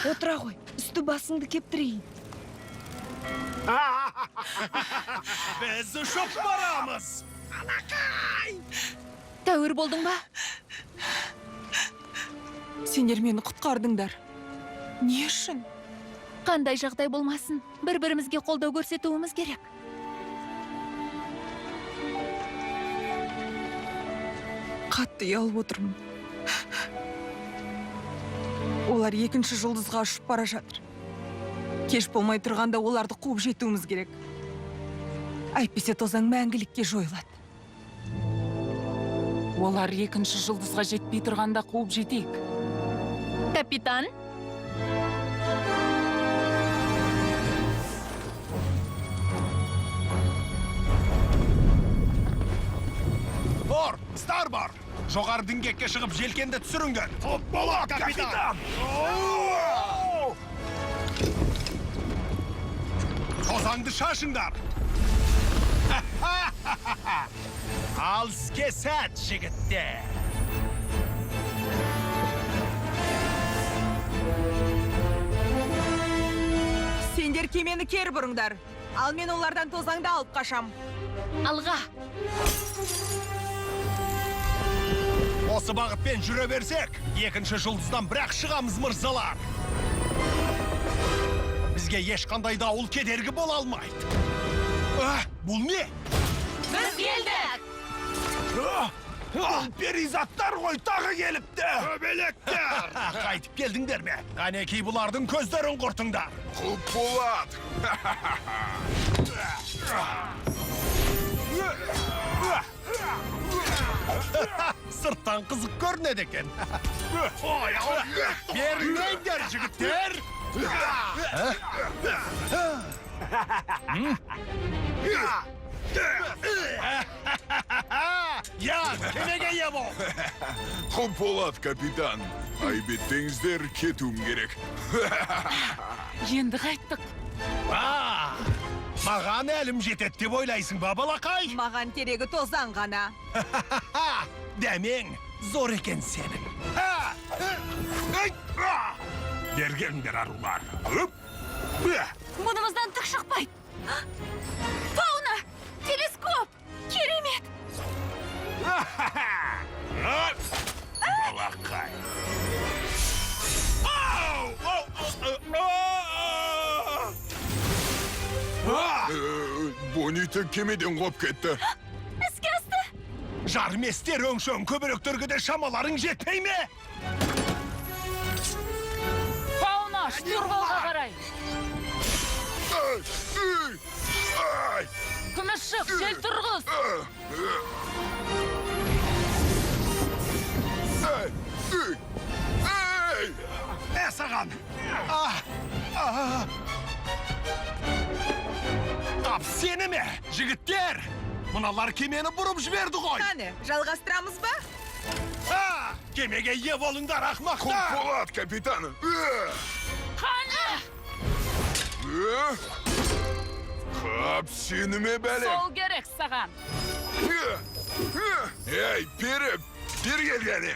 Отыра ғой, үсті басыңды кептірейін. Біз ұшып барамыз. Анакай! Тәуір болдың ба? Сендер мені құтқардыңдар. Не үшін? Қандай жағдай болмасын, бір-бірімізге қолдау көрсетуіміз керек. Қатты ұялып отырмын. Олар екінші жұлдызға ұшып бара жатыр. Кеш болмай тұрғанда оларды қуып жетуіміз керек. Әйтпесе тозаң мәңгілікке жойылады. Олар екінші жұлдызға жетпей тұрғанда қуып жетейік. Капитан, Бор, Старбор! Жоғары діңгекке шығып желкенді түсіріңдер. Топ болады, капитан! Тозаңды шашыңдар! Ал іске сәт, жігіттер! Сендер кемені кер бұрыңдар. Ал мен олардан тозаңды алып қашам. алға. Осы бағытпен жүре берсек, екінші жұлдыздан бірақ шығамыз, мырзалар. Бізге ешқандай дауыл кедергі бола алмайды. Бұл не? Біз келдік! Бұл перизаттар ғой тағы келіпті. Өбелектер! Қайтып келдіңдер ме? Қанекей бұлардың көздерін құртыңдар. Құп болады. Сырттан қызық көрінеді екен. Берілмеңдер, жігіттер! Я, кемеге ие бол! Құп болады, капитан. Айбеттеңіздер, кетуім керек. Енді қайттық. Маған әлім жетеді деп ойлайсың ба, балақай? Маған керегі тозаң ғана. Дәмең зор екен сенің. Бергендер арулар. Бұнымыздан түк шықпайды. Фауна! Телескоп! Керемет! Балақай. Бониті кемеден қоп кетті. Іске асты! Жарместер өңшөң көбіректерге де шамаларың жетпей ме? Фауна, штурвалға қарай! Күміс шық, жел тұрғыз! Саған! Тап сені ме, жігіттер? Мұналар кемені бұрып жіберді ғой. Қане, жалғастырамыз ба? Кемеге ие болыңдар, Құп ақмақтар! болады, капитан. Қане! Қап сені ме бәлем? Сол керек саған! Ей, пері, бер келгені.